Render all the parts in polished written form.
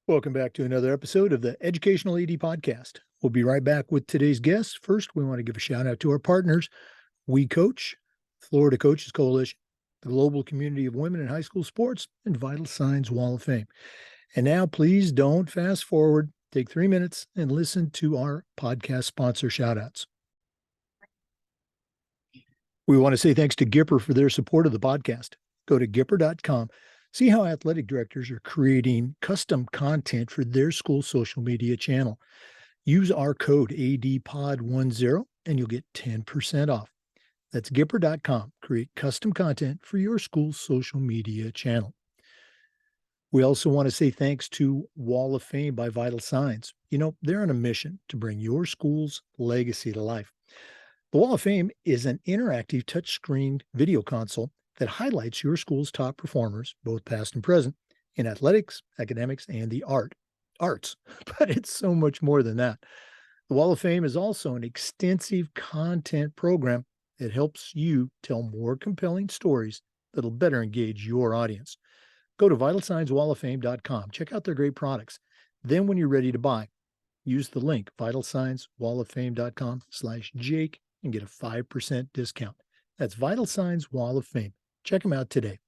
Welcome back to another episode of the Educational AD Podcast. We'll be right back with today's guest. First, we want to give a shout out to our partners, We Coach, Florida Coaches Coalition, the Global Community of Women in High School Sports, and Vital Signs Wall of Fame. And now, please don't fast forward. Take 3 minutes and listen to our podcast sponsor shout outs. We want to say thanks to Gipper for their support of the podcast. Go to Gipper.com. See how athletic directors are creating custom content for their school social media channel. Use our code ADPOD10 and you'll get 10% off. That's Gipper.com. Create custom content for your school's social media channel. We also want to say thanks to Wall of Fame by Vital Signs. You know, they're on a mission to bring your school's legacy to life. The Wall of Fame is an interactive touchscreen video console that highlights your school's top performers, both past and present, in athletics, academics, and the arts. But it's so much more than that. The Wall of Fame is also an extensive content program that helps you tell more compelling stories that'll better engage your audience. Go to vitalsignswalloffame.com. Check out their great products. Then when you're ready to buy, use the link vitalsignswalloffame.com/Jake and get a 5% discount. That's Vital Signs Wall of Fame. Check them out today.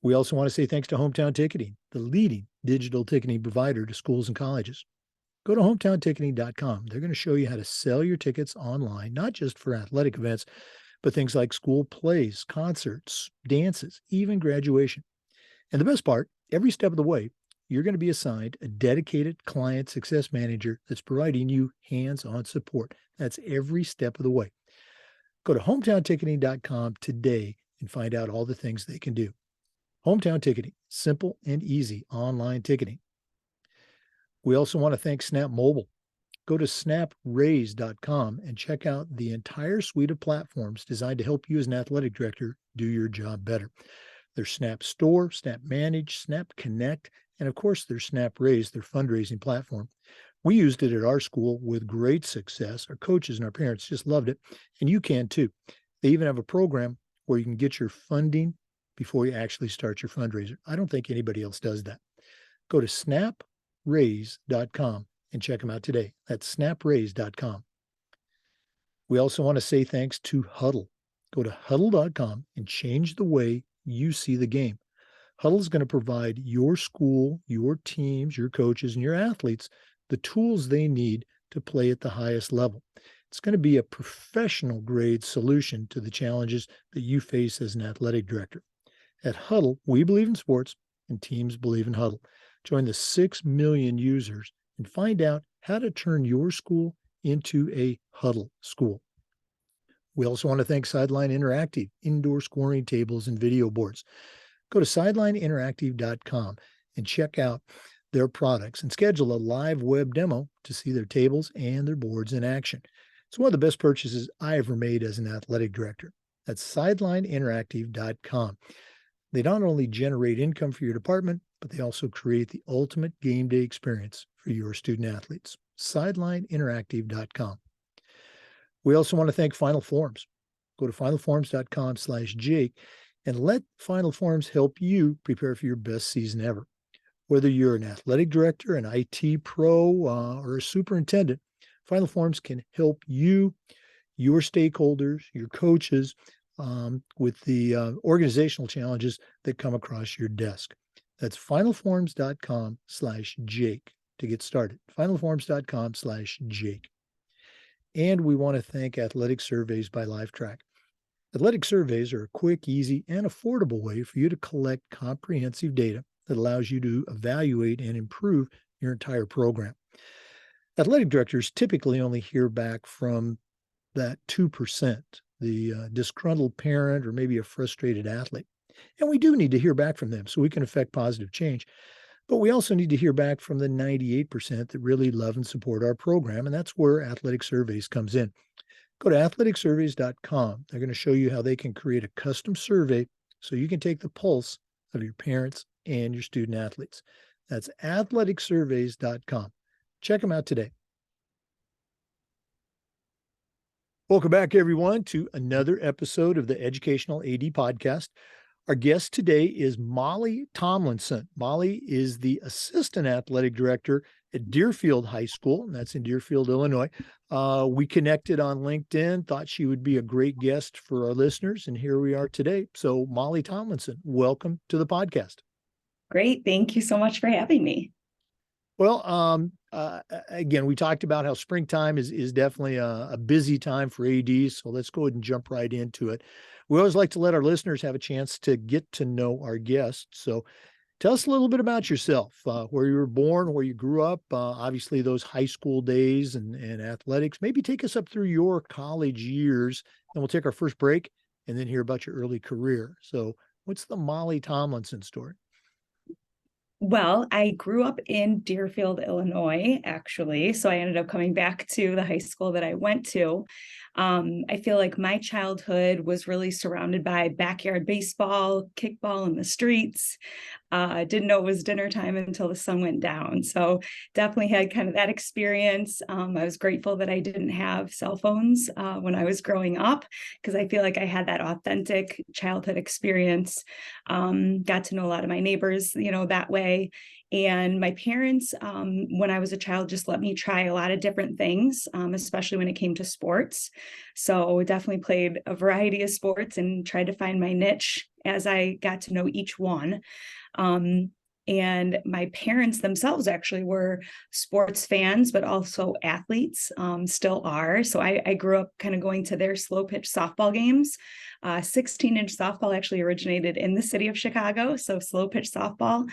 We also want to say thanks to Hometown Ticketing, the leading digital ticketing provider to schools and colleges. Go to hometownticketing.com. They're going to show you how to sell your tickets online, not just for athletic events, but things like school plays, concerts, dances, even graduation. And the best part, every step of the way, you're going to be assigned a dedicated client success manager that's providing you hands-on support. That's every step of the way. Go to hometownticketing.com today and find out all the things they can do. Hometown Ticketing, simple and easy online ticketing. We also want to thank Snap Mobile. Go to snapraise.com and check out the entire suite of platforms designed to help you as an athletic director do your job better. There's Snap Store, Snap Manage, Snap Connect, and of course there's Snap Raise, their fundraising platform. We used it at our school with great success. Our coaches and our parents just loved it, and you can too. They even have a program where you can get your funding before you actually start your fundraiser. I don't think anybody else does that. Go to snapraise.com and check them out today. That's snapraise.com. We also want to say thanks to Huddle. Go to huddle.com and change the way you see the game. Huddle is going to provide your school, your teams, your coaches, and your athletes the tools they need to play at the highest level. It's going to be a professional grade solution to the challenges that you face as an athletic director. At Huddle, we believe in sports and teams believe in Huddle. Join the 6 million users and find out how to turn your school into a Huddle school. We also want to thank Sideline Interactive, indoor scoring tables and video boards. Go to sidelineinteractive.com and check out their products and schedule a live web demo to see their tables and their boards in action. It's one of the best purchases I ever made as an athletic director. That's sidelineinteractive.com. They not only generate income for your department, but they also create the ultimate game day experience for your student athletes. sidelineinteractive.com. We also want to thank Final Forms. Go to finalforms.com/Jake and let Final Forms help you prepare for your best season ever. Whether you're an athletic director, an IT pro, or a superintendent, Final Forms can help you, your stakeholders, your coaches with the organizational challenges that come across your desk. That's finalforms.com/Jake to get started. Finalforms.com/Jake. And we want to thank Athletic Surveys by LifeTrack. Athletic surveys are a quick, easy, and affordable way for you to collect comprehensive data that allows you to evaluate and improve your entire program. Athletic directors typically only hear back from that 2%, the disgruntled parent or maybe a frustrated athlete. And we do need to hear back from them so we can affect positive change. But we also need to hear back from the 98% that really love and support our program, and that's where Athletic Surveys comes in. Go to athleticsurveys.com. They're going to show you how they can create a custom survey so you can take the pulse of your parents and your student athletes. That's athleticsurveys.com. Check them out today. Welcome back, everyone, to another episode of the Educational AD Podcast. Our guest today is Molly Tomlinson. Molly is the assistant athletic director at Deerfield High School, and that's in Deerfield, Illinois. We connected on LinkedIn, thought she would be a great guest for our listeners, and here we are today. So, Molly Tomlinson, welcome to the podcast. Great. Thank you so much for having me. Well, again, we talked about how springtime is definitely a busy time for ADs, so let's go ahead and jump right into it. We always like to let our listeners have a chance to get to know our guests. So tell us a little bit about yourself, where you were born, where you grew up, obviously those high school days and athletics. Maybe take us up through your college years, and we'll take our first break and then hear about your early career. So what's the Molly Tomlinson story? Well, I grew up in Deerfield, Illinois, actually. So I ended up coming back to the high school that I went to. I feel like my childhood was really surrounded by backyard baseball, kickball in the streets. I didn't know it was dinner time until the sun went down. So definitely had kind of that experience. I was grateful that I didn't have cell phones when I was growing up, because I feel like I had that authentic childhood experience. Got to know a lot of my neighbors, that way. And my parents, when I was a child, just let me try a lot of different things, especially when it came to sports. So definitely played a variety of sports and tried to find my niche as I got to know each one. Um, and my parents themselves actually were sports fans, but also athletes, still are. So I grew up kind of going to their slow pitch softball games. 16-inch softball actually originated in the city of Chicago. So slow pitch softball,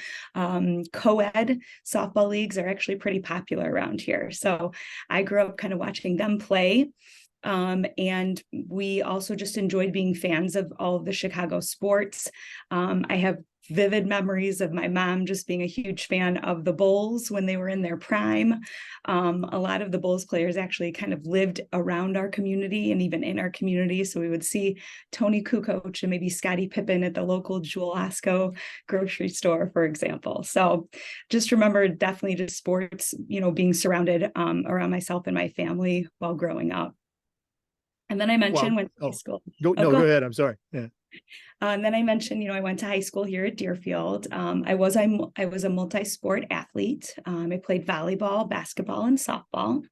co-ed softball leagues are actually pretty popular around here. So I grew up kind of watching them play. And we also just enjoyed being fans of all of the Chicago sports. I have vivid memories of my mom just being a huge fan of the Bulls when they were in their prime. A lot of the Bulls players actually kind of lived around our community and even in our community. So we would see Tony Kukoc and maybe Scottie Pippen at the local Jewel Osco grocery store, for example. So just remember definitely just sports, being surrounded around myself and my family while growing up. And then I mentioned went to high school. Go ahead. I'm sorry. Yeah. And then I mentioned, I went to high school here at Deerfield. I was a multi-sport athlete. I played volleyball, basketball, and softball.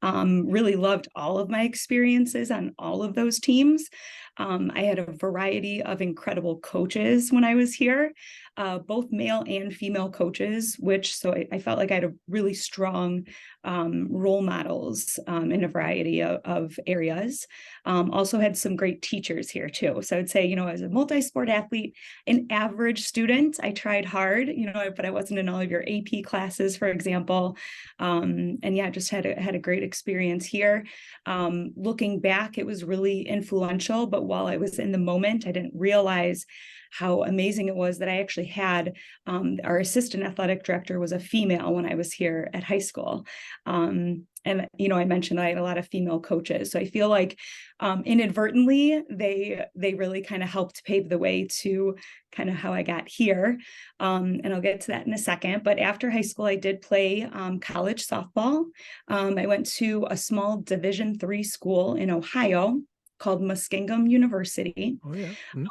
Really loved all of my experiences on all of those teams. I had a variety of incredible coaches when I was here, both male and female coaches, so I felt like I had a really strong role models in a variety of areas. Also had some great teachers here too. So I'd say, as a multi-sport athlete, an average student, I tried hard, but I wasn't in all of your AP classes, for example. And yeah, just had a great experience here. Looking back, it was really influential, but while I was in the moment, I didn't realize how amazing it was that I actually had our assistant athletic director was a female when I was here at high school. And, I mentioned I had a lot of female coaches. So I feel like inadvertently, they really kind of helped pave the way to kind of how I got here. And I'll get to that in a second. But after high school, I did play college softball. I went to a small Division III school in Ohio called Muskingum University. Oh, yeah. Mm-hmm.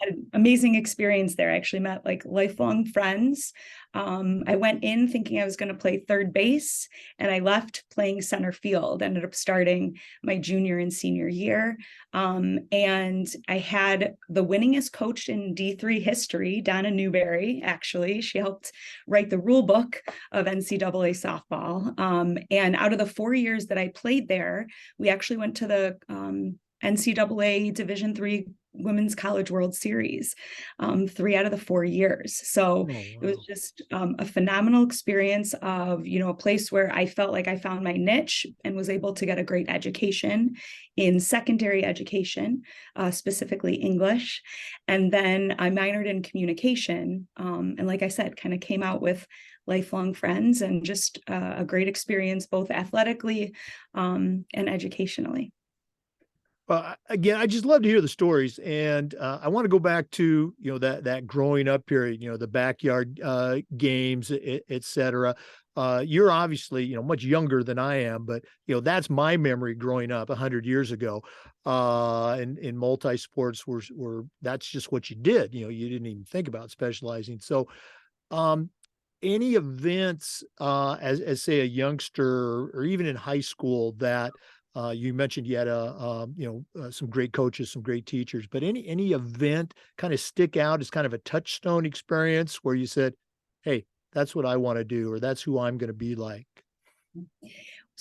Had an amazing experience there. I actually met lifelong friends. I went in thinking I was going to play third base, and I left playing center field. Ended up starting my junior and senior year. And I had the winningest coach in D3 history, Donna Newberry, actually. She helped write the rule book of NCAA softball. And out of the 4 years that I played there, we actually went to the NCAA Division III Women's College World Series 3 out of the 4 years. So It was just a phenomenal experience of, a place where I felt like I found my niche and was able to get a great education in secondary education, specifically English. And then I minored in communication. And like I said, kind of came out with lifelong friends and just a great experience, both athletically and educationally. Again, I just love to hear the stories, and I want to go back to that growing up period, the backyard games, et cetera. You're obviously much younger than I am, but that's my memory growing up 100 years ago. In multi sports were that's just what you did. You didn't even think about specializing. So, um, any events as say a youngster or even in high school that you mentioned you had some great coaches, some great teachers, but any event kind of stick out as kind of a touchstone experience where you said, hey, that's what I want to do, or that's who I'm going to be like?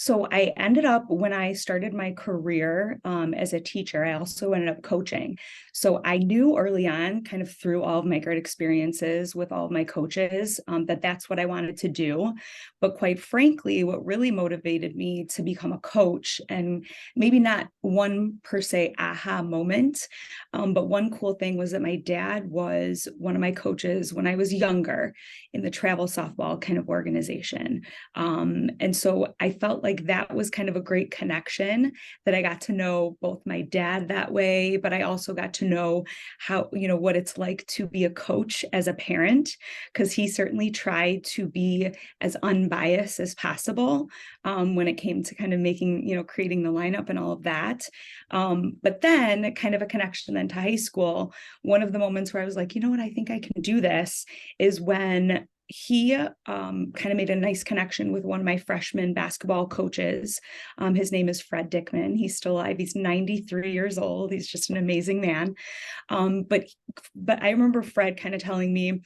So I ended up, when I started my career as a teacher, I also ended up coaching. So I knew early on, kind of through all of my great experiences with all of my coaches, that that's what I wanted to do. But quite frankly, what really motivated me to become a coach, and maybe not one per se aha moment, but one cool thing was that my dad was one of my coaches when I was younger in the travel softball kind of organization. And so I felt like that was kind of a great connection, that I got to know both my dad that way, but I also got to know how, what it's like to be a coach as a parent, because he certainly tried to be as unbiased as possible when it came to kind of making, creating the lineup and all of that. But then kind of a connection then to high school. One of the moments where I was like, you know what, I think I can do this is when he kind of made a nice connection with one of my freshman basketball coaches. His name is Fred Dickman. He's still alive. He's 93 years old. He's just an amazing man. But I remember Fred kind of telling me,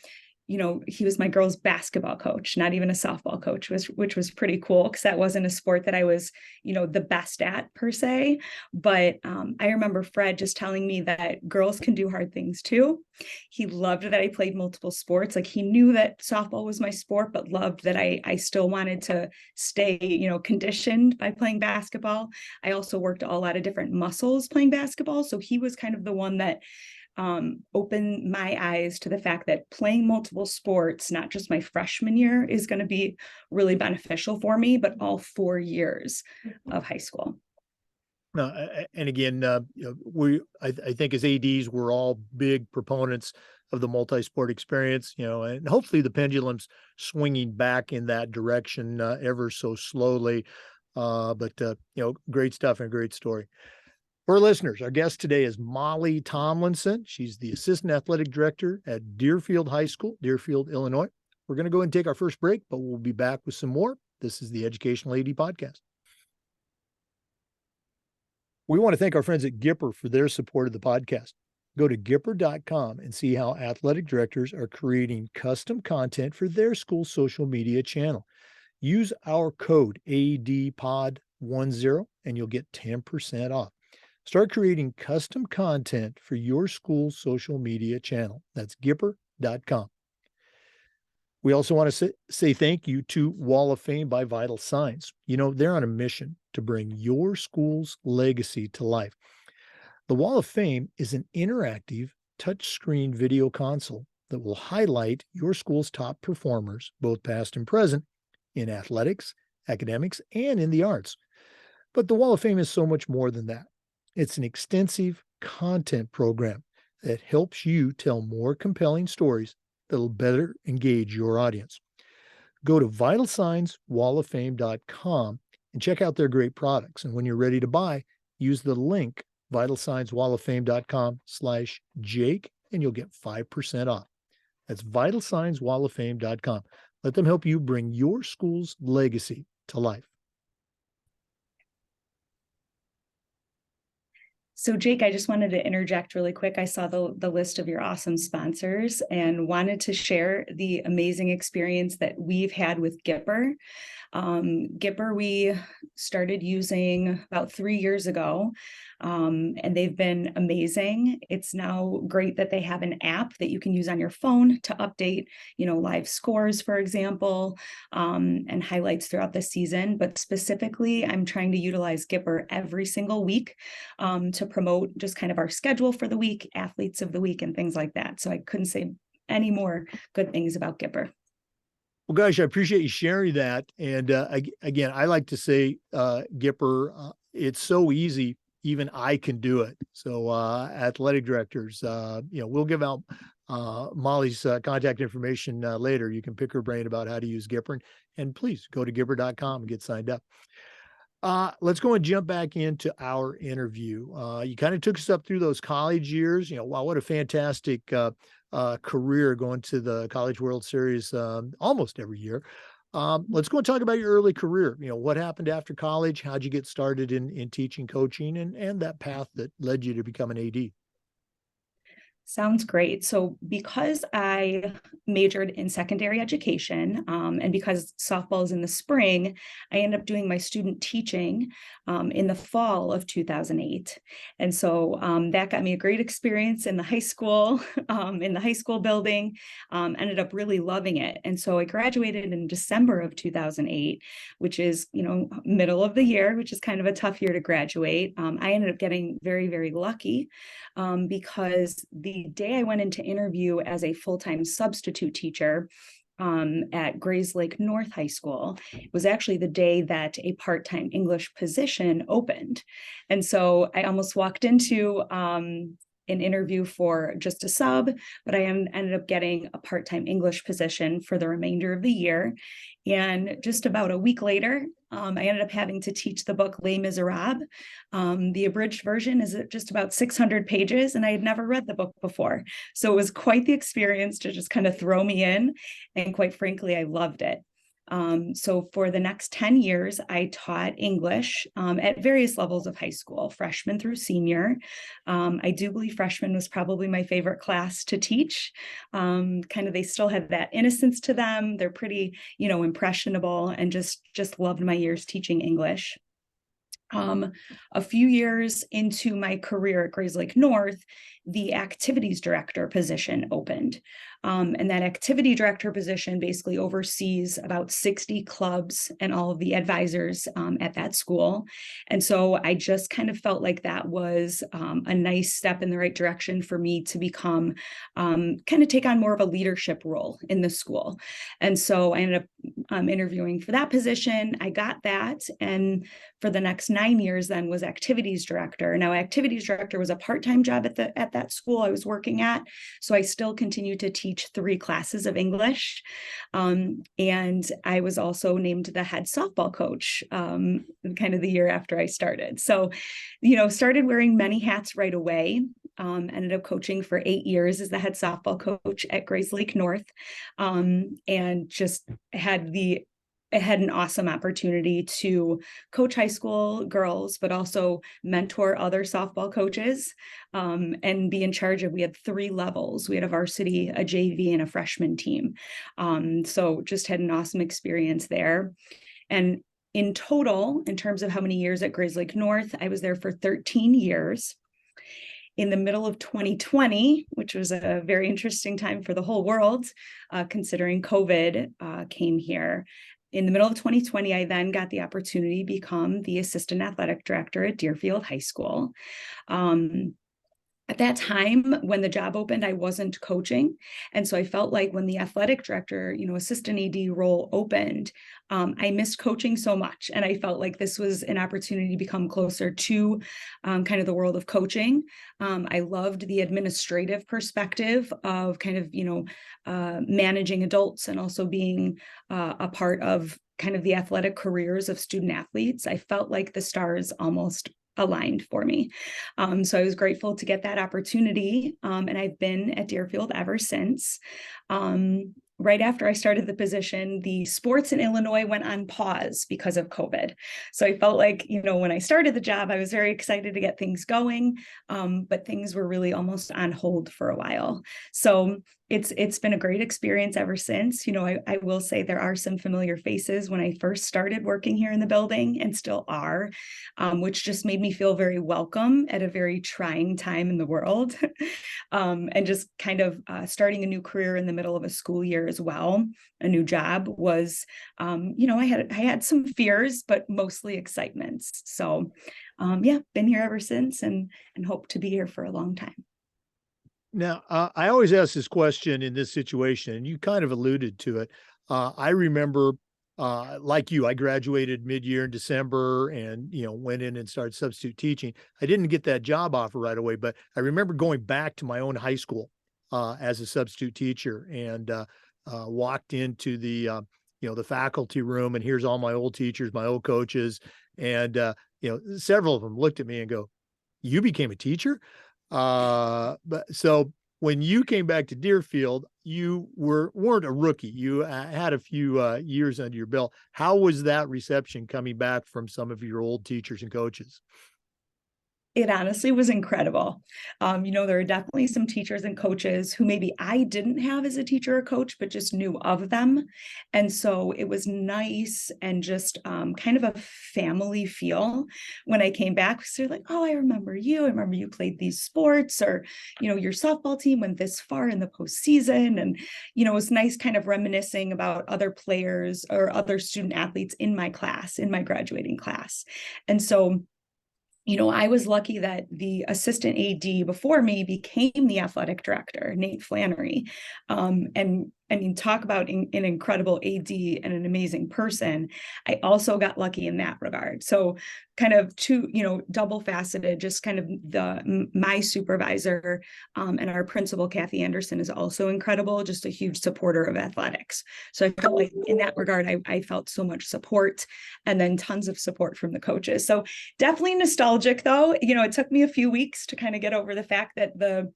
he was my girls' basketball coach, not even a softball coach, which was pretty cool, because that wasn't a sport that I was, the best at per se. But I remember Fred just telling me that girls can do hard things too. He loved that I played multiple sports. Like, he knew that softball was my sport, but loved that I still wanted to stay, conditioned by playing basketball. I also worked a lot of different muscles playing basketball. So he was kind of the one that opened my eyes to the fact that playing multiple sports, not just my freshman year, is going to be really beneficial for me, but all 4 years of high school. No, and again, I think as ADs, we're all big proponents of the multi-sport experience, and hopefully the pendulum's swinging back in that direction ever so slowly. But great stuff and a great story. For our listeners, our guest today is Molly Tomlinson. She's the assistant athletic director at Deerfield High School, Deerfield, Illinois. We're going to go and take our first break, but we'll be back with some more. This is the Educational AD Podcast. We want to thank our friends at Gipper for their support of the podcast. Go to Gipper.com and see how athletic directors are creating custom content for their school social media channel. Use our code ADPOD10 and you'll get 10% off. Start creating custom content for your school's social media channel. That's Gipper.com. We also want to say thank you to Wall of Fame by Vital Signs. They're on a mission to bring your school's legacy to life. The Wall of Fame is an interactive touchscreen video console that will highlight your school's top performers, both past and present, in athletics, academics, and in the arts. But the Wall of Fame is so much more than that. It's an extensive content program that helps you tell more compelling stories that'll better engage your audience. Go to vitalsignswalloffame.com and check out their great products. And when you're ready to buy, use the link vitalsignswalloffame.com/Jake and you'll get 5% off. That's vitalsignswalloffame.com. Let them help you bring your school's legacy to life. So Jake, I just wanted to interject really quick. I saw the list of your awesome sponsors and wanted to share the amazing experience that we've had with Gipper. Gipper, we started using about 3 years ago, and they've been amazing. It's now great that they have an app that you can use on your phone to update, live scores, for example, and highlights throughout the season. But specifically, I'm trying to utilize Gipper every single week to promote just kind of our schedule for the week, athletes of the week, and things like that. So I couldn't say any more good things about Gipper. Well, gosh, I appreciate you sharing that. And again, I like to say, Gipper, it's so easy even I can do it. So athletic directors, we'll give out Molly's contact information later. You can pick her brain about how to use Gipper, and please go to Gipper.com and get signed up. Let's go and jump back into our interview. You kind of took us up through those college years. Wow, what a fantastic career, going to the College World Series almost every year. Let's go and talk about your early career. What happened after college? How'd you get started in teaching, coaching, and that path that led you to become an AD? Sounds great. So because I majored in secondary education, and because softball is in the spring, I ended up doing my student teaching in the fall of 2008. And so that got me a great experience in the high school, building, ended up really loving it. And so I graduated in December of 2008, which is, middle of the year, which is kind of a tough year to graduate. I ended up getting very, very lucky because the day I went into interview as a full-time substitute teacher at Grayslake North High School, it was actually the day that a part-time English position opened. And so I almost walked into an interview for just a sub, but I ended up getting a part-time English position for the remainder of the year. And just about a week later, I ended up having to teach the book Les Miserables. The abridged version is just about 600 pages, and I had never read the book before. So it was quite the experience to just kind of throw me in. And quite frankly, I loved it. So for the next 10 years, I taught English at various levels of high school, freshman through senior. I do believe freshman was probably my favorite class to teach. They still had that innocence to them. They're pretty, impressionable, and just loved my years teaching English. A few years into my career at Grayslake North, the activities director position opened. And that activity director position basically oversees about 60 clubs and all of the advisors at that school. And so I just kind of felt like that was a nice step in the right direction for me to become, kind of take on more of a leadership role in the school. And so I ended up interviewing for that position. I got that. And for the next 9 years then was activities director. Now, activities director was a part-time job at that school I was working at. So I still continued to teach 3 classes of English. And I was also named the head softball coach kind of the year after I started. So, started wearing many hats right away. Ended up coaching for 8 years as the head softball coach at Grayslake North, and just had an awesome opportunity to coach high school girls, but also mentor other softball coaches, and be in charge of, we had 3 levels. We had a varsity, a JV, and a freshman team. So just had an awesome experience there. And in total, in terms of how many years at Grayslake North, I was there for 13 years. In the middle of 2020, which was a very interesting time for the whole world, considering COVID came here. In the middle of 2020, I then got the opportunity to become the assistant athletic director at Deerfield High School. At that time, when the job opened, I wasn't coaching. And so I felt like when the athletic director, assistant AD role opened, I missed coaching so much. And I felt like this was an opportunity to become closer to kind of the world of coaching. I loved the administrative perspective of kind of, managing adults, and also being a part of kind of the athletic careers of student athletes. I felt like the stars almost aligned for me. So I was grateful to get that opportunity. And I've been at Deerfield ever since. Right after I started the position, the sports in Illinois went on pause because of COVID. So I felt like, when I started the job, I was very excited to get things going, but things were really almost on hold for a while. So it's been a great experience ever since. I will say there are some familiar faces when I first started working here in the building, and still are, which just made me feel very welcome at a very trying time in the world. And just kind of starting a new career in the middle of a school year as well, a new job was, I had some fears, but mostly excitements. So been here ever since, and hope to be here for a long time. Now, I always ask this question in this situation, and you kind of alluded to it. I remember like you, I graduated mid-year in December and, went in and started substitute teaching. I didn't get that job offer right away, but I remember going back to my own high school as a substitute teacher and walked into the faculty room, and here's all my old teachers, my old coaches. And, several of them looked at me and go, "You became a teacher?" But so when you came back to Deerfield, you weren't a rookie. You had a few years under your belt. How was that reception coming back from some of your old teachers and coaches? It honestly was incredible. There are definitely some teachers and coaches who maybe I didn't have as a teacher or coach, but just knew of them. And so it was nice and just kind of a family feel when I came back. So they're like, oh, I remember you. I remember you played these sports, or, your softball team went this far in the postseason. And, it was nice kind of reminiscing about other players or other student athletes in my class, in my graduating class. And so I was lucky that the assistant AD before me became the athletic director, Nate Flannery. And I mean, talk about an incredible AD and an amazing person. I also got lucky in that regard. So kind of two, double faceted, just kind of my supervisor and our principal, Kathy Anderson, is also incredible, just a huge supporter of athletics. So I felt like in that regard, I felt so much support, and then tons of support from the coaches. So definitely nostalgic though. It took me a few weeks to kind of get over the fact that the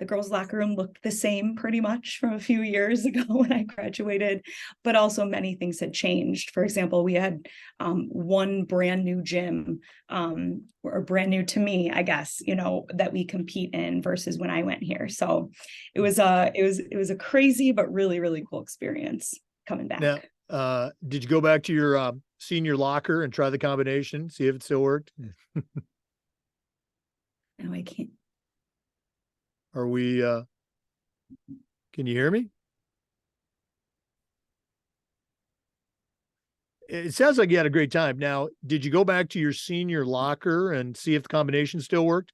girls' locker room looked the same pretty much from a few years ago when I graduated, but also many things had changed. For example, we had one brand new gym, or brand new to me, I guess, that we compete in versus when I went here. So it was a crazy but really, really cool experience coming back. Now, did you go back to your senior locker and try the combination, see if it still worked? No, I can't. Are we, can you hear me? It sounds like you had a great time. Now, did you go back to your senior locker and see if the combination still worked?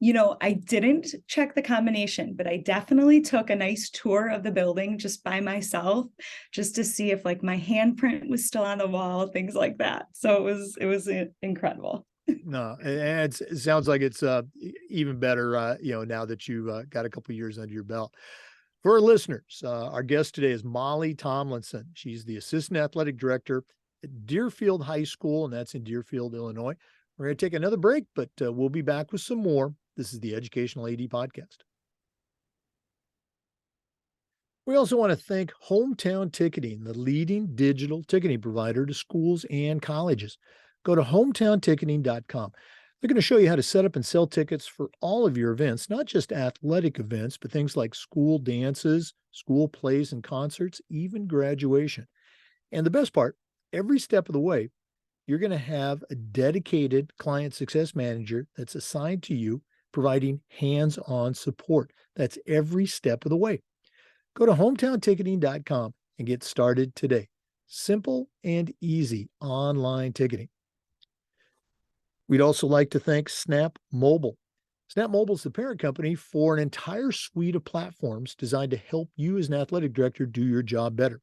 I didn't check the combination, but I definitely took a nice tour of the building just by myself, just to see if like my handprint was still on the wall, things like that. So it was incredible. No, it sounds like it's even better, now that you've got a couple years under your belt. For our listeners, our guest today is Molly Tomlinson. She's the assistant athletic director at Deerfield High School, and that's in Deerfield, Illinois. We're going to take another break, but we'll be back with some more. This is the Educational AD Podcast. We also want to thank Hometown Ticketing, the leading digital ticketing provider to schools and colleges. Go to hometownticketing.com. They're going to show you how to set up and sell tickets for all of your events, not just athletic events, but things like school dances, school plays and concerts, even graduation. And the best part, every step of the way, you're going to have a dedicated client success manager that's assigned to you, providing hands-on support. That's every step of the way. Go to hometownticketing.com and get started today. Simple and easy online ticketing. We'd also like to thank Snap Mobile. Snap Mobile is the parent company for an entire suite of platforms designed to help you as an athletic director do your job better.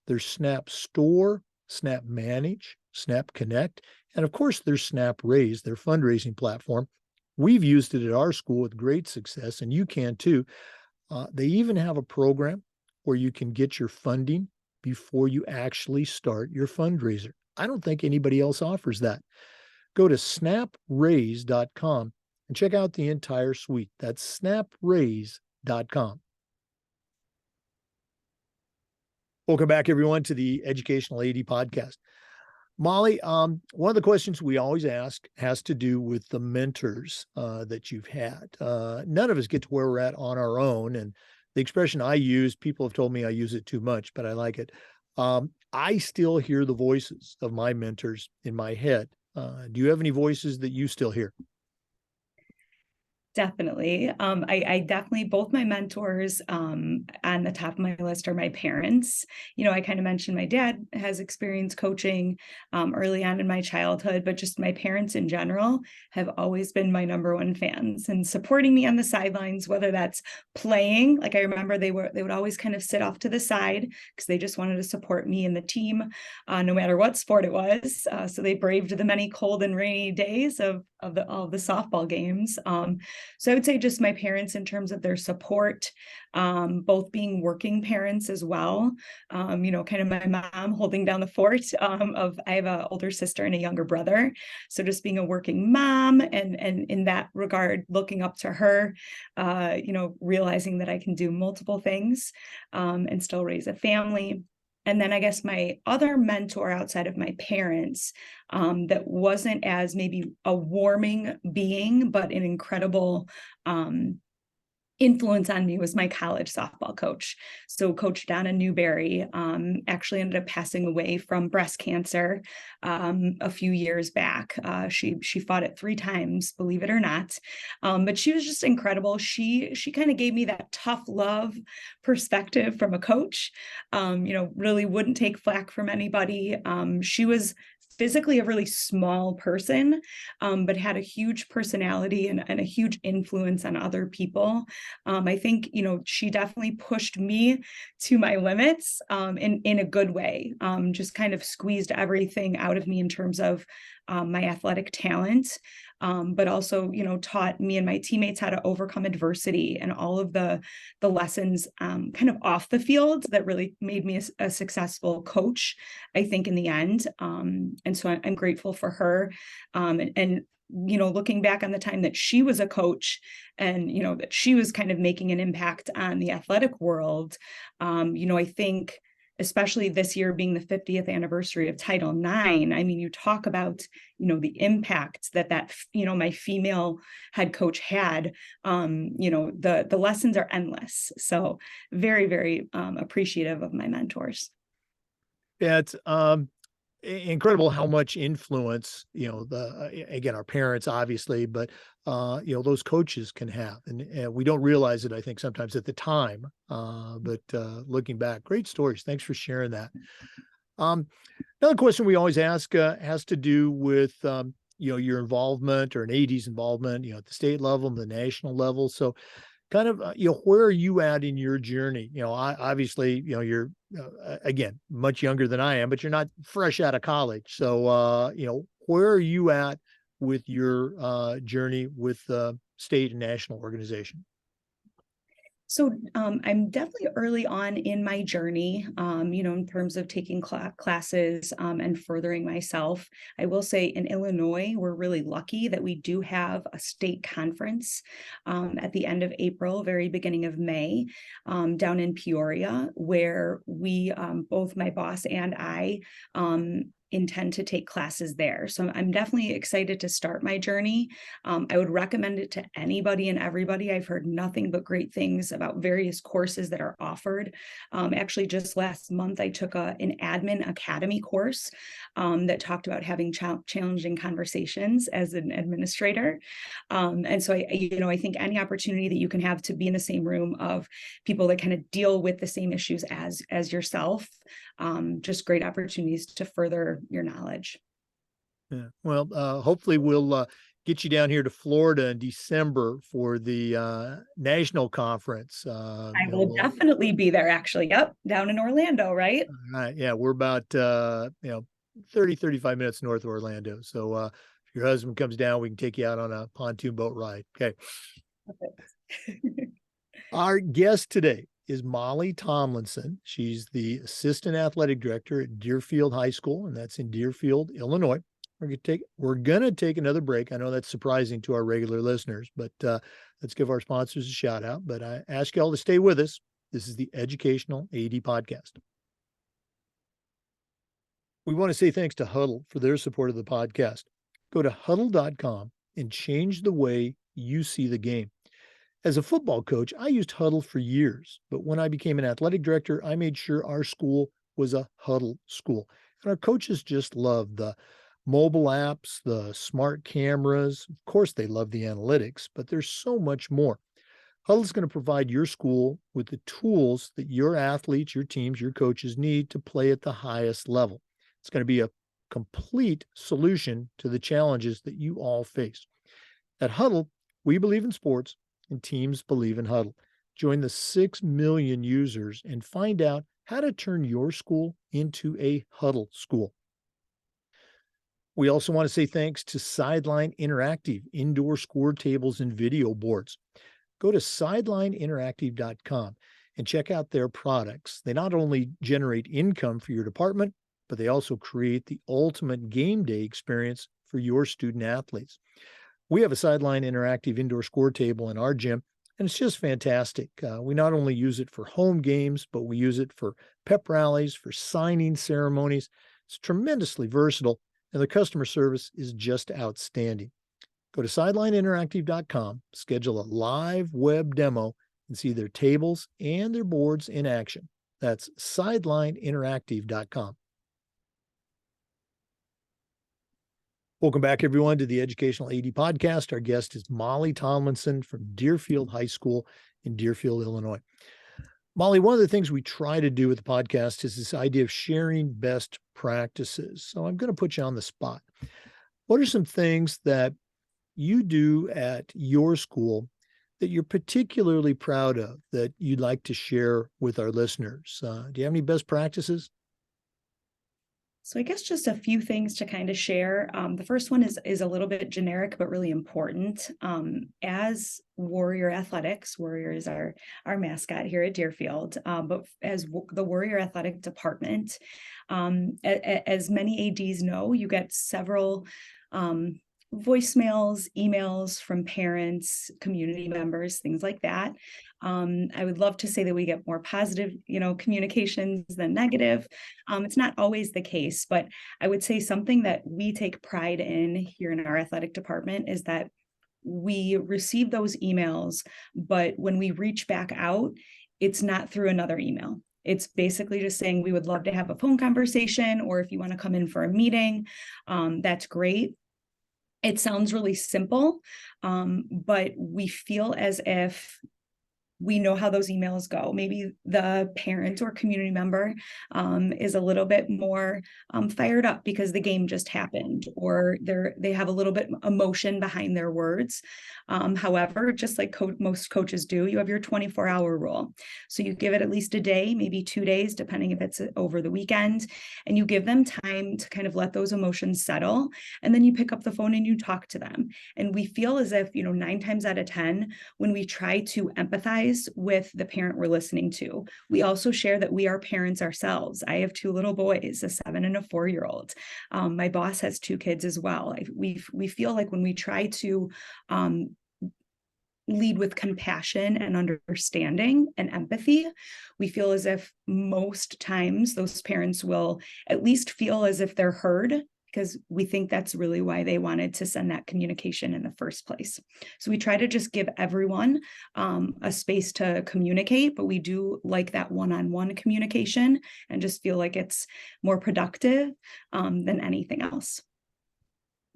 There's Snap Store, Snap Manage, Snap Connect, and of course there's Snap Raise, their fundraising platform. We've used it at our school with great success, and you can too. They even have a program where you can get your funding before you actually start your fundraiser. I don't think anybody else offers that. Go to snapraise.com and check out the entire suite. That's snapraise.com. Welcome back, everyone, to the Educational AD Podcast. Molly, one of the questions we always ask has to do with the mentors that you've had. None of us get to where we're at on our own. And the expression I use, people have told me I use it too much, but I like it. I still hear the voices of my mentors in my head. Do you have any voices that you still hear? Definitely. I definitely, both my mentors on the top of my list are my parents. I kind of mentioned my dad has experience coaching early on in my childhood, but just my parents in general have always been my number one fans and supporting me on the sidelines, whether that's playing. Like I remember they would always kind of sit off to the side because they just wanted to support me and the team, no matter what sport it was. So they braved the many cold and rainy days of all the softball games. So I would say just my parents in terms of their support, both being working parents as well. Kind of my mom holding down the fort I have an older sister and a younger brother. So just being a working mom and in that regard, looking up to her, realizing that I can do multiple things and still raise a family. And then I guess my other mentor outside of my parents, that wasn't as maybe a warming being, but an incredible influence on me was my college softball coach. So Coach Donna Newberry actually ended up passing away from breast cancer a few years back. She fought it 3 times, believe it or not. But she was just incredible. She kind of gave me that tough love perspective from a coach. Really wouldn't take flack from anybody. She was physically a really small person, but had a huge personality and a huge influence on other people. I think, she definitely pushed me to my limits in a good way, just kind of squeezed everything out of me in terms of my athletic talent. But also, taught me and my teammates how to overcome adversity and all of the lessons kind of off the field that really made me a successful coach, I think, in the end. And so I'm grateful for her. And looking back on the time that she was a coach and, that she was kind of making an impact on the athletic world, I think, especially this year being the 50th anniversary of Title IX. I mean, you talk about, the impact that my female head coach had, the lessons are endless. So very, very appreciative of my mentors. Yeah, it's incredible how much influence, again, our parents, obviously, but, those coaches can have. And we don't realize it, I think, sometimes at the time. But looking back, great stories. Thanks for sharing that. Another question we always ask has to do with, your involvement or an AD's involvement, at the state level and the national level. So kind of, where are you at in your journey? Obviously, you're, again, much younger than I am, but you're not fresh out of college. So, where are you at with your journey with state and national organization? So I'm definitely early on in my journey, in terms of taking classes and furthering myself. I will say in Illinois, we're really lucky that we do have a state conference at the end of April, very beginning of May, down in Peoria, where we, both my boss and I, intend to take classes there. So I'm definitely excited to start my journey. I would recommend it to anybody and everybody. I've heard nothing but great things about various courses that are offered. Actually, just last month, I took an admin academy course that talked about having challenging conversations as an administrator. And so I think any opportunity that you can have to be in the same room of people that kind of deal with the same issues as yourself, just great opportunities to further your knowledge. Yeah. Well, hopefully we'll get you down here to Florida in December for the national conference. I will definitely be there, actually. Yep, down in Orlando, right? Right. Yeah, we're about 30, 35 minutes north of Orlando. So if your husband comes down, we can take you out on a pontoon boat ride. Okay. Our guest today is Molly Tomlinson. She's the assistant athletic director at Deerfield High School, and that's in Deerfield, Illinois. We're gonna take another break. I know that's surprising to our regular listeners, but let's give our sponsors a shout out. But I ask y'all to stay with us. This is the Educational AD Podcast. We want to say thanks to Huddle for their support of the podcast. Go to huddle.com and change the way you see the game. As a football coach, I used Huddle for years, but when I became an athletic director, I made sure our school was a Huddle school. And our coaches just loved the mobile apps, the smart cameras. Of course, they love the analytics, but there's so much more. Huddle is going to provide your school with the tools that your athletes, your teams, your coaches need to play at the highest level. It's going to be a complete solution to the challenges that you all face. At Huddle, we believe in sports and teams believe in Huddle. Join the 6 million users and find out how to turn your school into a Huddle school. We also want to say thanks to Sideline Interactive, indoor score tables and video boards. Go to sidelineinteractive.com and check out their products. They not only generate income for your department, but they also create the ultimate game day experience for your student athletes. We have a Sideline Interactive indoor score table in our gym, and it's just fantastic. We not only use it for home games, but we use it for pep rallies, for signing ceremonies. It's tremendously versatile, and the customer service is just outstanding. Go to sidelineinteractive.com, schedule a live web demo, and see their tables and their boards in action. That's sidelineinteractive.com. Welcome back, everyone, to the Educational AD Podcast. Our guest is Molly Tomlinson from Deerfield High School in Deerfield, Illinois. Molly, one of the things we try to do with the podcast is this idea of sharing best practices. So I'm going to put you on the spot. What are some things that you do at your school that you're particularly proud of that you'd like to share with our listeners? Do you have any best practices? So I guess just a few things to kind of share. The first one is a little bit generic, but really important. As Warrior Athletics, Warrior is our mascot here at Deerfield, but as the Warrior Athletic Department, as many ADs know, you get several voicemails, emails from parents, community members, things like that. I would love to say that we get more positive, communications than negative. It's not always the case, but I would say something that we take pride in here in our athletic department is that we receive those emails, but when we reach back out, it's not through another email. It's basically just saying we would love to have a phone conversation, or if you want to come in for a meeting, that's great. It sounds really simple, but we feel as if we know how those emails go. Maybe the parent or community member is a little bit more fired up because the game just happened, or they have a little bit emotion behind their words. However, just like most coaches do, you have your 24-hour rule. So you give it at least a day, maybe 2 days, depending if it's over the weekend, and you give them time to kind of let those emotions settle. And then you pick up the phone and you talk to them. And we feel as if, 9 times out of 10, when we try to empathize with the parent we're listening to, we also share that we are parents ourselves. I have 2 little boys, a 7 and a 4-year-old. My boss has 2 kids as well. We feel like when we try to lead with compassion and understanding and empathy, we feel as if most times those parents will at least feel as if they're heard, because we think that's really why they wanted to send that communication in the first place. So we try to just give everyone a space to communicate, but we do like that one-on-one communication and just feel like it's more productive than anything else.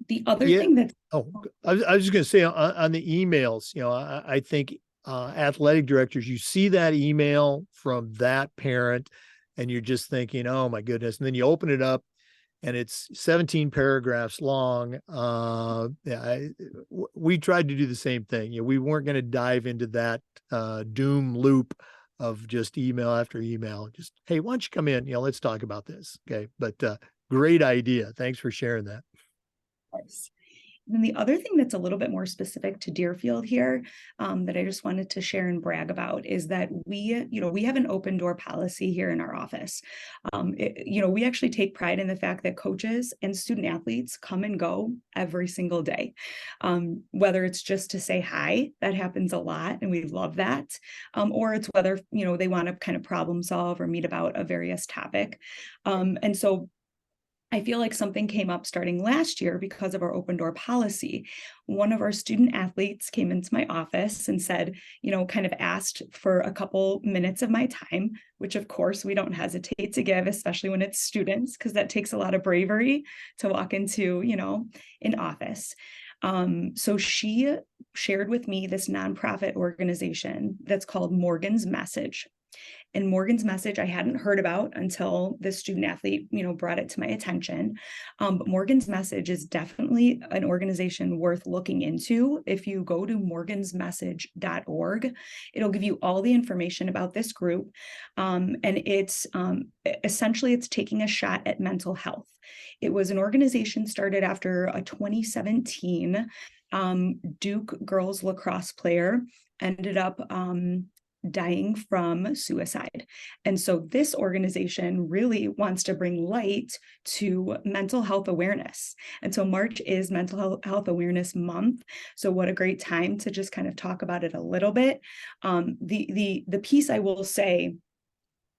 The other thing that I was just going to say on the emails, I think athletic directors, you see that email from that parent and you're just thinking, oh my goodness. And then you open it up and it's 17 paragraphs long. We tried to do the same thing. We weren't going to dive into that doom loop of just email after email. Just, hey, why don't you come in? Let's talk about this. Okay. But great idea. Thanks for sharing that. And then the other thing that's a little bit more specific to Deerfield here that I just wanted to share and brag about is that we have an open door policy here in our office. We actually take pride in the fact that coaches and student athletes come and go every single day. Whether it's just to say hi, that happens a lot, and we love that. Or it's whether, they want to kind of problem solve or meet about a various topic. And so I feel like something came up starting last year because of our open door policy. One of our student athletes came into my office and said, kind of asked for a couple minutes of my time, which of course we don't hesitate to give, especially when it's students, because that takes a lot of bravery to walk into, an office. So she shared with me this nonprofit organization that's called Morgan's Message. And Morgan's Message I hadn't heard about until this student athlete, brought it to my attention. But Morgan's Message is definitely an organization worth looking into. If you go to morgansmessage.org, it'll give you all the information about this group. And it's essentially it's taking a shot at mental health. It was an organization started after a 2017 Duke girls lacrosse player ended up dying from suicide. And so this organization really wants to bring light to mental health awareness. And so March is Mental Health Awareness Month. So what a great time to just kind of talk about it a little bit. The piece I will say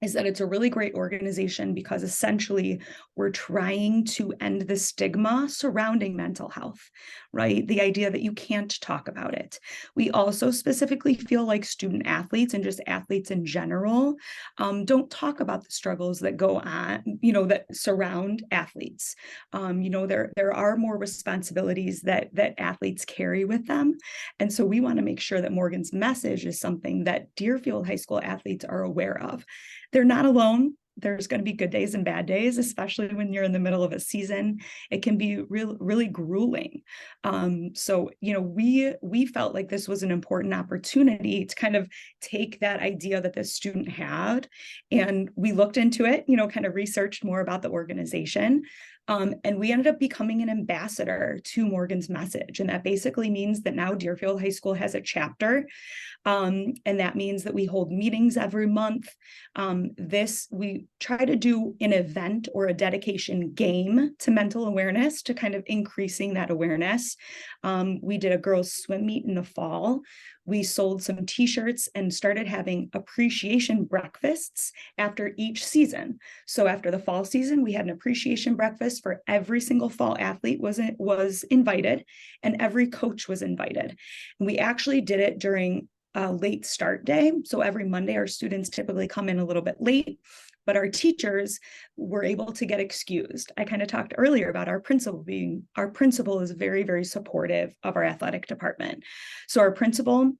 is that it's a really great organization because essentially we're trying to end the stigma surrounding mental health, right? The idea that you can't talk about it. We also specifically feel like student athletes and just athletes in general don't talk about the struggles that go on, that surround athletes. There are more responsibilities that athletes carry with them. And so we want to make sure that Morgan's Message is something that Deerfield High School athletes are aware of. They're not alone. There's going to be good days and bad days, especially when you're in the middle of a season. It can be really grueling. So we felt like this was an important opportunity to kind of take that idea that this student had, and we looked into it, kind of researched more about the organization. And we ended up becoming an ambassador to Morgan's Message. And that basically means that now Deerfield High School has a chapter. And that means that we hold meetings every month. We try to do an event or a dedication game to mental awareness to kind of increasing that awareness. We did a girls' swim meet in the fall. We sold some t-shirts and started having appreciation breakfasts after each season. So after the fall season, we had an appreciation breakfast for every single fall athlete was invited, and every coach was invited. And we actually did it during a late start day. So every Monday, our students typically come in a little bit late, but our teachers were able to get excused. I kind of talked earlier about our principal is very, very supportive of our athletic department. So our principal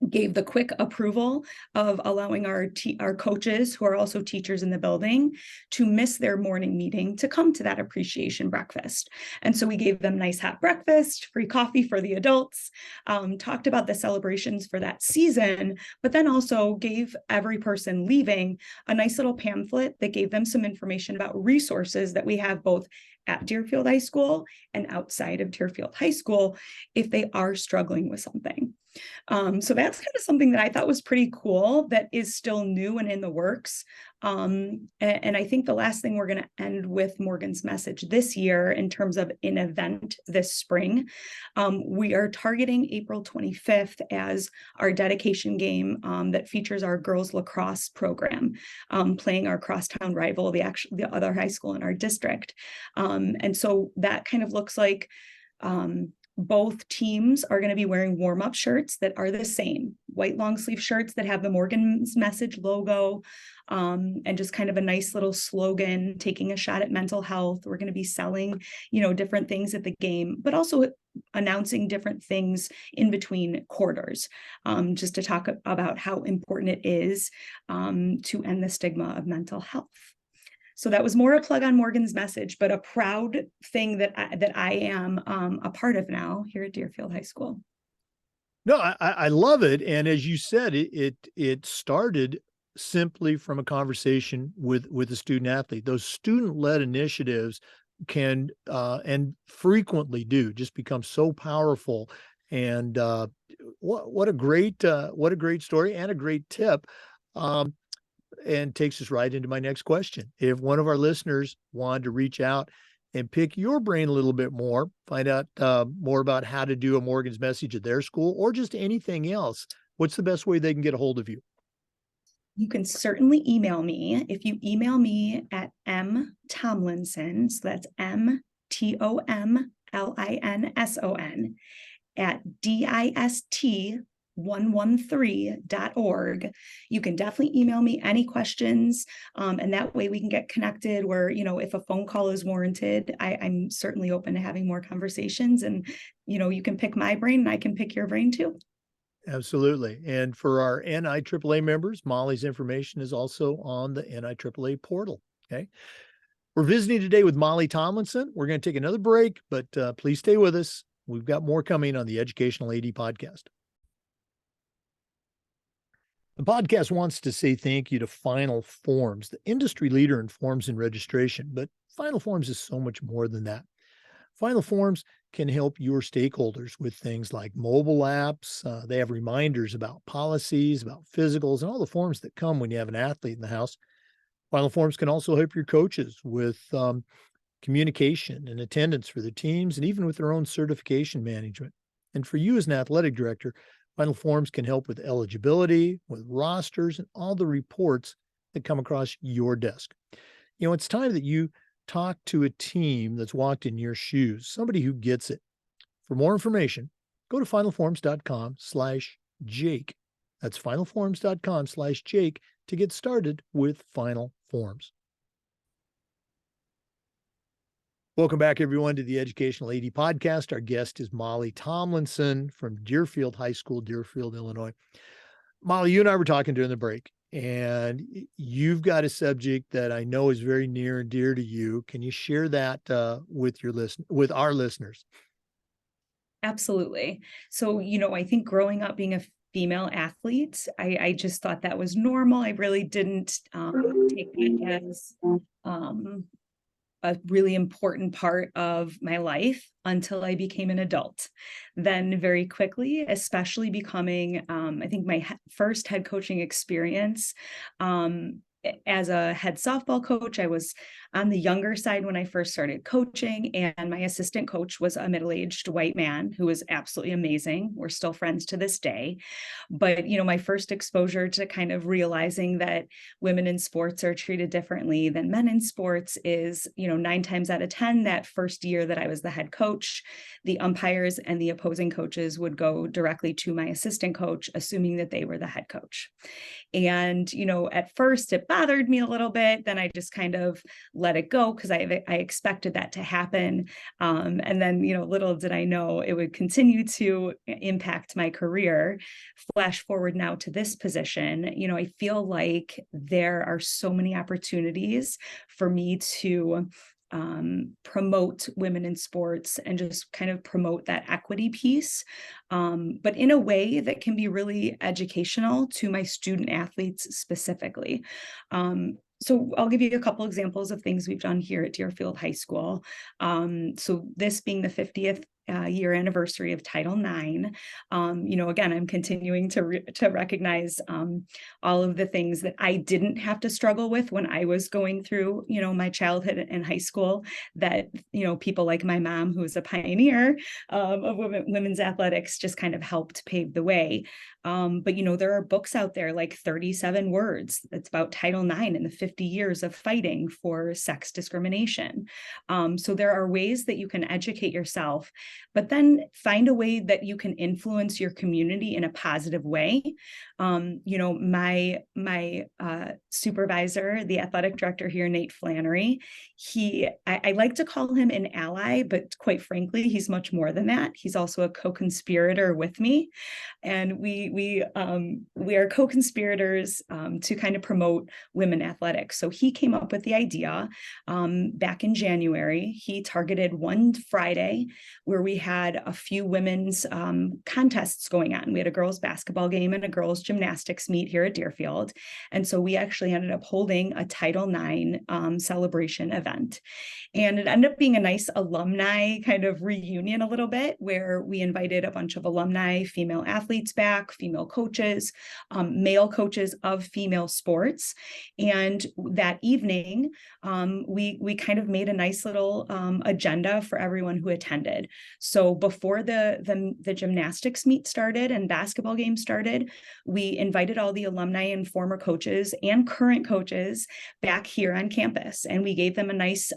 gave the quick approval of allowing our coaches, who are also teachers in the building, to miss their morning meeting to come to that appreciation breakfast. And so we gave them nice hot breakfast, free coffee for the adults, talked about the celebrations for that season, but then also gave every person leaving a nice little pamphlet that gave them some information about resources that we have both at Deerfield High School and outside of Deerfield High School if they are struggling with something. So that's kind of something that I thought was pretty cool that is still new and in the works. And I think the last thing we're going to end with Morgan's Message this year in terms of an event this spring, we are targeting April 25th as our dedication game that features our girls lacrosse program, playing our crosstown rival, the other high school in our district. And so that kind of looks like both teams are going to be wearing warm-up shirts that are the same, white long sleeve shirts that have the Morgan's Message logo, and just kind of a nice little slogan, taking a shot at mental health. We're going to be selling, different things at the game, but also announcing different things in between quarters, just to talk about how important it is to end the stigma of mental health. So that was more a plug on Morgan's Message, but a proud thing that I am a part of now here at Deerfield High School. No, I love it. And as you said, it started simply from a conversation with a student athlete. Those student-led initiatives can and frequently do just become so powerful. And what a great story and a great tip. And takes us right into my next question. If one of our listeners wanted to reach out and pick your brain a little bit more, find out more about how to do a Morgan's Message at their school or just anything else, what's the best way they can get a hold of you? You can certainly email me. If you email me at mtomlinson, so that's MTOMLINSON at DIST113.org. You can definitely email me any questions, and that way we can get connected where, if a phone call is warranted, I'm certainly open to having more conversations, and, you can pick my brain and I can pick your brain too. Absolutely. And for our NIAAA members, Molly's information is also on the NIAAA portal. Okay. We're visiting today with Molly Tomlinson. We're going to take another break, but please stay with us. We've got more coming on the Educational AD podcast. The podcast wants to say thank you to Final Forms, the industry leader in forms and registration, but Final Forms is so much more than that. Final Forms can help your stakeholders with things like mobile apps. They have reminders about policies, about physicals, and all the forms that come when you have an athlete in the house. Final Forms can also help your coaches with communication and attendance for their teams, and even with their own certification management. And for you as an athletic director, Final Forms can help with eligibility, with rosters, and all the reports that come across your desk. It's time that you talk to a team that's walked in your shoes, somebody who gets it. For more information, go to finalforms.com/Jake. That's finalforms.com/Jake to get started with Final Forms. Welcome back, everyone, to the Educational AD podcast. Our guest is Molly Tomlinson from Deerfield High School, Deerfield, Illinois. Molly, you and I were talking during the break, and you've got a subject that I know is very near and dear to you. Can you share that with our listeners? Absolutely. So, I think growing up being a female athlete, I just thought that was normal. I really didn't take that as a really important part of my life until I became an adult. Then very quickly, especially becoming, I think my first head coaching experience, as a head softball coach, I was on the younger side when I first started coaching, and my assistant coach was a middle-aged white man who was absolutely amazing. We're still friends to this day. But, my first exposure to kind of realizing that women in sports are treated differently than men in sports is, 9 times out of 10, that first year that I was the head coach, the umpires and the opposing coaches would go directly to my assistant coach, assuming that they were the head coach. And, at first it bothered me a little bit. Then I just kind of let it go because I expected that to happen. And then, little did I know it would continue to impact my career. Flash forward now to this position, I feel like there are so many opportunities for me to promote women in sports and just kind of promote that equity piece, but in a way that can be really educational to my student athletes specifically. So I'll give you a couple examples of things we've done here at Deerfield High School. So this being the 50th year anniversary of Title IX, again, I'm continuing to recognize all of the things that I didn't have to struggle with when I was going through, my childhood and high school, that, people like my mom, who is a pioneer of women's athletics, just kind of helped pave the way. But, there are books out there like 37 Words. That's about Title IX and the 50 years of fighting for sex discrimination. So there are ways that you can educate yourself, but then find a way that you can influence your community in a positive way. My supervisor, the athletic director here, Nate Flannery, I like to call him an ally, but quite frankly, he's much more than that. He's also a co-conspirator with me. And we are co-conspirators to kind of promote women athletics. So he came up with the idea back in January. He targeted one Friday where we had a few women's contests going on. We had a girls' basketball game and a girls' gymnastics meet here at Deerfield. And so we actually ended up holding a Title IX celebration event. And it ended up being a nice alumni kind of reunion a little bit, where we invited a bunch of alumni, female athletes back, female coaches, male coaches of female sports. And that evening, we kind of made a nice little agenda for everyone who attended. So before the gymnastics meet started and basketball games started, we invited all the alumni and former coaches and current coaches back here on campus, and we gave them a nice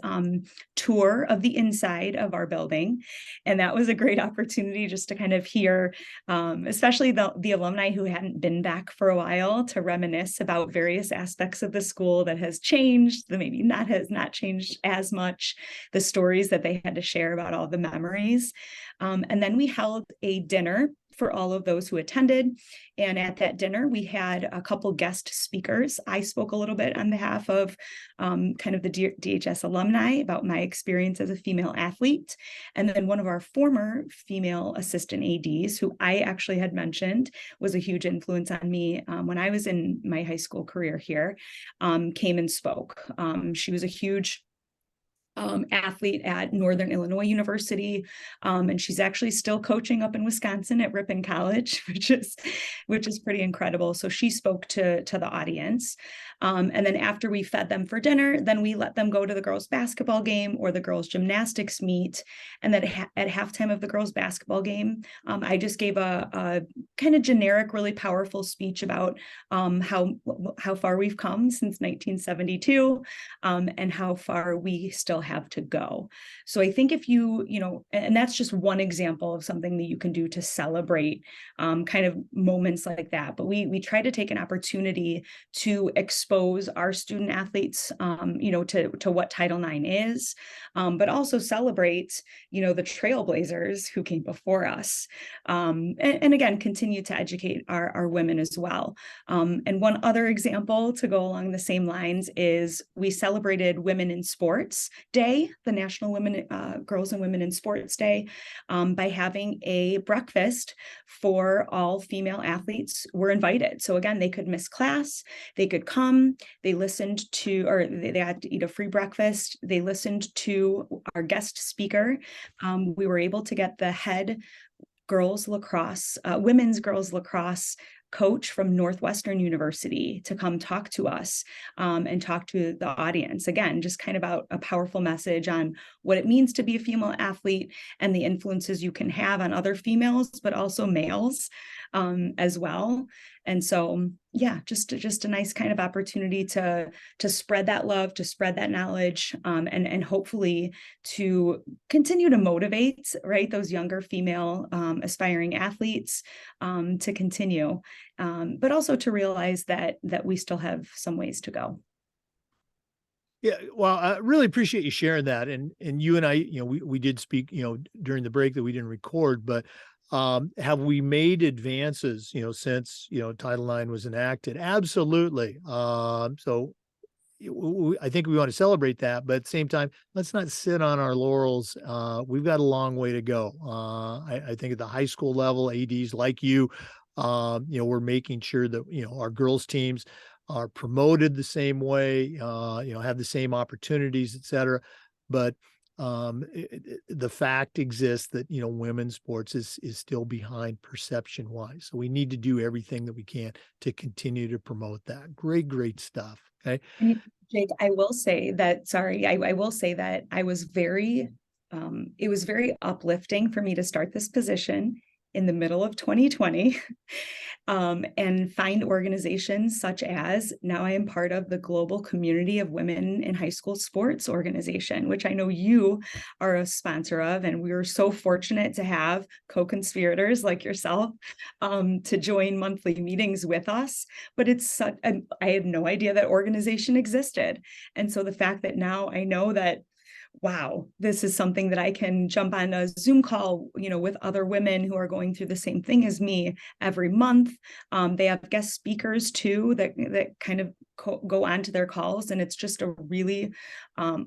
tour of the inside of our building. And that was a great opportunity just to kind of hear, especially the alumni who hadn't been back for a while, to reminisce about various aspects of the school that has changed, that maybe not has not changed as much, the stories that they had to share about all the memories. And then we held a dinner for all of those who attended. And at that dinner, we had a couple guest speakers. I spoke a little bit on behalf of kind of the DHS alumni about my experience as a female athlete. And then one of our former female assistant ADs, who I actually had mentioned was a huge influence on me when I was in my high school career here, came and spoke. She was a huge athlete at Northern Illinois University. And she's actually still coaching up in Wisconsin at Ripon College, which is pretty incredible. So she spoke to the audience. And then after we fed them for dinner, then we let them go to the girls' basketball game or the girls' gymnastics meet. And then at halftime of the girls' basketball game, I just gave a kind of generic, really powerful speech about how far we've come since 1972, and how far we still have to go. So I think if you know, and that's just one example of something that you can do to celebrate kind of moments like that. But we try to take an opportunity to expose our student athletes, you know, to what Title IX is, but also celebrate, you know, the trailblazers who came before us, and again, continue to educate our women as well. And one other example to go along the same lines is we celebrated Women in Sports Day, the National Girls and Women in Sports Day, by having a breakfast for all female athletes were invited. So again, they could miss class, they could come, they listened to, or they had to eat a free breakfast. They listened to our guest speaker. We were able to get the head women's girls lacrosse coach from Northwestern University to come talk to us, and talk to the audience. Again, just kind of about a powerful message on what it means to be a female athlete and the influences you can have on other females, but also males as well. And so, yeah, just a nice kind of opportunity to spread that love, to spread that knowledge, and hopefully to continue to motivate, right, those younger female aspiring athletes to continue, but also to realize that we still have some ways to go. Yeah, well, I really appreciate you sharing that. And you and I, you know, we did speak, you know, during the break that we didn't record, but have we made advances, you know, since, you know, Title IX was enacted? Absolutely. So I think we want to celebrate that, but at the same time, let's not sit on our laurels. We've got a long way to go. I think at the high school level, ADs like you know, we're making sure that, you know, our girls teams are promoted the same way, you know, have the same opportunities, et cetera. But the fact exists that, you know, women's sports is still behind perception wise. So we need to do everything that we can to continue to promote that. Great stuff. Okay. And Jake, I will say that, sorry, I will say that I was very, it was very uplifting for me to start this position in the middle of 2020, and find organizations such as, now I am part of the Global Community of Women in High School Sports organization, which I know you are a sponsor of. And we were so fortunate to have co-conspirators like yourself to join monthly meetings with us. But I had no idea that organization existed. And so the fact that now I know that, wow, this is something that I can jump on a Zoom call, you know, with other women who are going through the same thing as me every month. They have guest speakers too that kind of go on to their calls, and it's just a really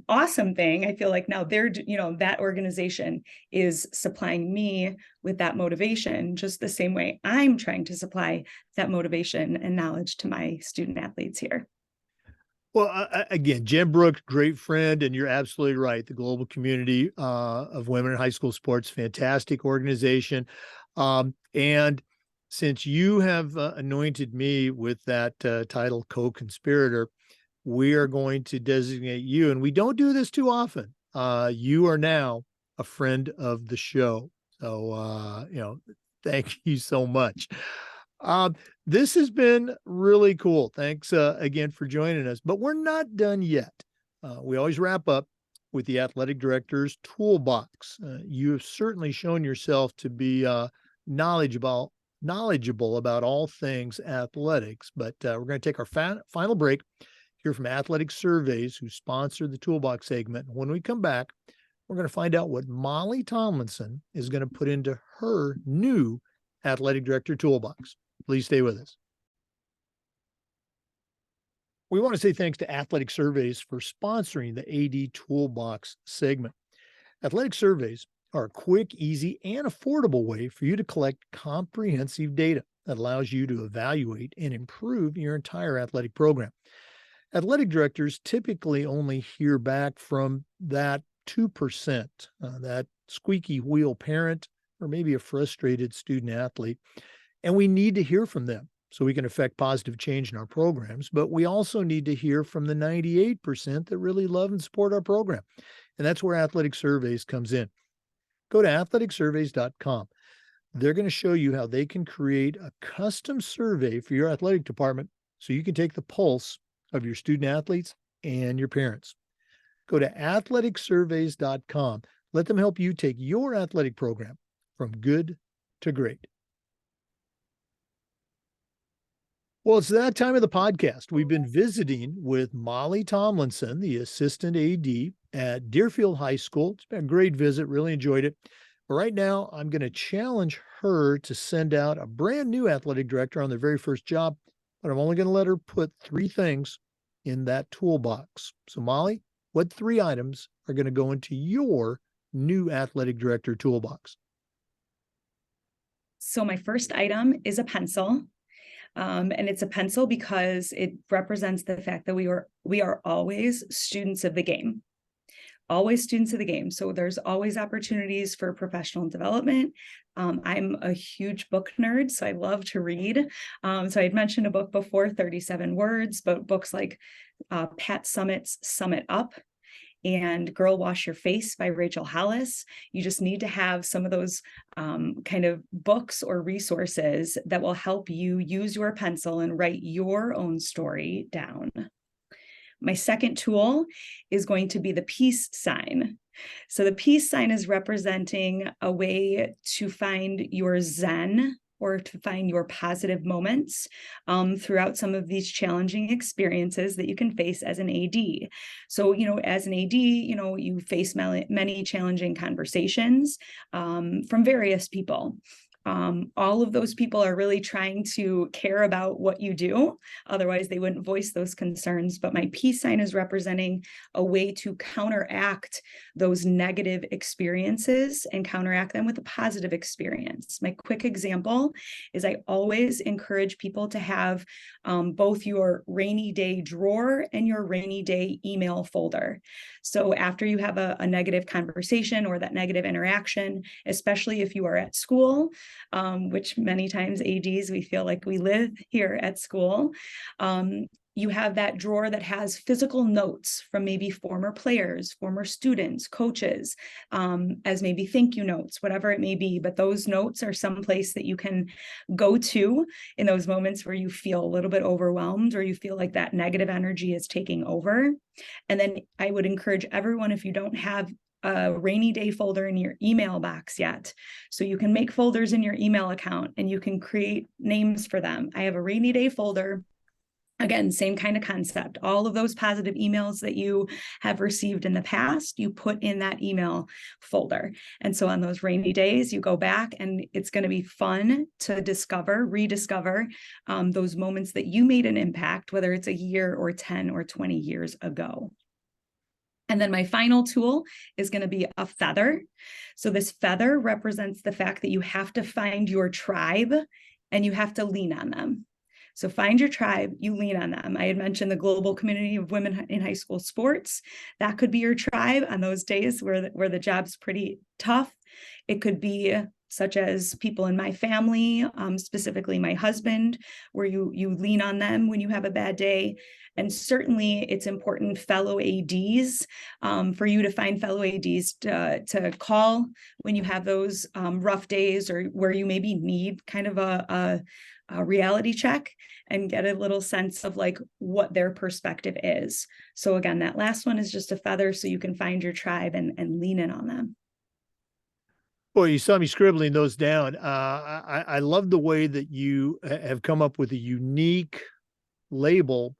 awesome thing. I feel like now you know, that organization is supplying me with that motivation, just the same way I'm trying to supply that motivation and knowledge to my student athletes here. Well, again, Jen Brooks, great friend, and you're absolutely right. The Global Community of Women in High School Sports, fantastic organization. And since you have anointed me with that title, co-conspirator, we are going to designate you, and we don't do this too often. You are now a friend of the show. So, thank you so much. Um, this has been really cool. Thanks again for joining us, but we're not done yet. We always wrap up with the athletic director's toolbox. You have certainly shown yourself to be knowledgeable about all things athletics, but we're going to take our final break, hear from Athletic Surveys, who sponsor the toolbox segment. When we come back, we're going to find out what Molly Tomlinson is going to put into her new athletic director toolbox. Please stay with us. We want to say thanks to Athletic Surveys for sponsoring the AD Toolbox segment. Athletic Surveys are a quick, easy, and affordable way for you to collect comprehensive data that allows you to evaluate and improve your entire athletic program. Athletic directors typically only hear back from that 2%, that squeaky wheel parent, or maybe a frustrated student athlete. And we need to hear from them so we can affect positive change in our programs. But we also need to hear from the 98% that really love and support our program. And that's where Athletic Surveys comes in. Go to athleticsurveys.com. They're going to show you how they can create a custom survey for your athletic department so you can take the pulse of your student athletes and your parents. Go to athleticsurveys.com. Let them help you take your athletic program from good to great. Well, it's that time of the podcast. We've been visiting with Molly Tomlinson, the assistant AD at Deerfield High School. It's been a great visit, really enjoyed it. But right now, I'm going to challenge her to send out a brand new athletic director on their very first job, but I'm only going to let her put 3 things in that toolbox. So, Molly, what 3 items are going to go into your new athletic director toolbox? So my first item is a pencil. And it's a pencil because it represents the fact that we are always students of the game. Always students of the game. So there's always opportunities for professional development. I'm a huge book nerd, so I love to read. So I had mentioned a book before, 37 Words, but books like Pat Summitt's Sum It Up and Girl Wash Your Face by Rachel Hollis. You just need to have some of those kind of books or resources that will help you use your pencil and write your own story down. My second tool is going to be the peace sign. So the peace sign is representing a way to find your zen or to find your positive moments throughout some of these challenging experiences that you can face as an AD. So, as an AD, you face many challenging conversations from various people. All of those people are really trying to care about what you do. Otherwise, they wouldn't voice those concerns. But my peace sign is representing a way to counteract those negative experiences and counteract them with a positive experience. My quick example is I always encourage people to have both your rainy day drawer and your rainy day email folder. So after you have a negative conversation or that negative interaction, especially if you are at school, which many times ADs, we feel like we live here at school. You have that drawer that has physical notes from maybe former players, former students, coaches, as maybe thank you notes, whatever it may be. But those notes are someplace that you can go to in those moments where you feel a little bit overwhelmed or you feel like that negative energy is taking over. And then I would encourage everyone, if you don't have a rainy day folder in your email box yet. So you can make folders in your email account and you can create names for them. I have a rainy day folder. Again, same kind of concept. All of those positive emails that you have received in the past, you put in that email folder. And so on those rainy days, you go back and it's going to be fun to rediscover those moments that you made an impact, whether it's a year or 10 or 20 years ago. And then my final tool is going to be a feather. So this feather represents the fact that you have to find your tribe and you have to lean on them. So find your tribe, you lean on them. I had mentioned the global community of women in high school sports. That could be your tribe on those days where the job's pretty tough. It could be such as people in my family, specifically my husband, where you lean on them when you have a bad day. And certainly it's important fellow ADs, for you to find fellow ADs to call when you have those rough days, or where you maybe need kind of a reality check and get a little sense of like what their perspective is. So again, that last one is just a feather, so you can find your tribe and lean in on them. Boy, you saw me scribbling those down. I love the way that you have come up with a unique label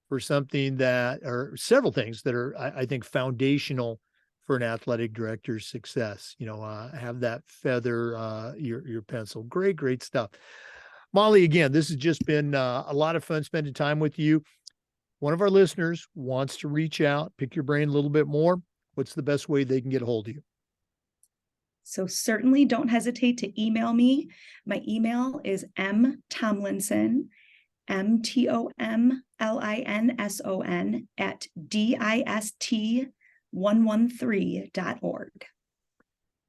for something that, or several things that are, I think, foundational for an athletic director's success. Have that feather, your pencil. Great, great stuff. Molly, again, this has just been a lot of fun spending time with you. One of our listeners wants to reach out, pick your brain a little bit more. What's the best way they can get a hold of you? So certainly don't hesitate to email me. My email is mtomlinson, MTOMLINSON at DIST113.org.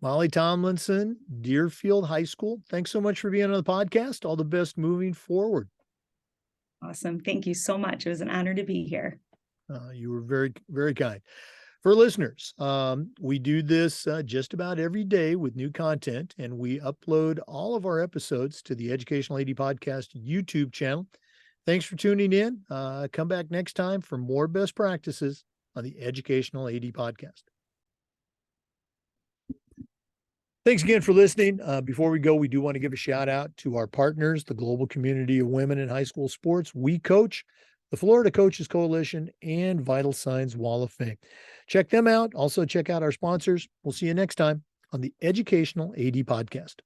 Molly Tomlinson, Deerfield High School. Thanks so much for being on the podcast. All the best moving forward. Awesome. Thank you so much. It was an honor to be here. You were very, very kind. For listeners, we do this just about every day with new content, and we upload all of our episodes to the Educational AD Podcast YouTube channel. Thanks for tuning in. Come back next time for more best practices on the Educational AD Podcast. Thanks again for listening. Before we go, we do want to give a shout out to our partners, the Global Community of Women in High School Sports, We Coach, the Florida Coaches Coalition, and Vital Signs Wall of Fame. Check them out. Also check out our sponsors. We'll see you next time on the Educational AD Podcast.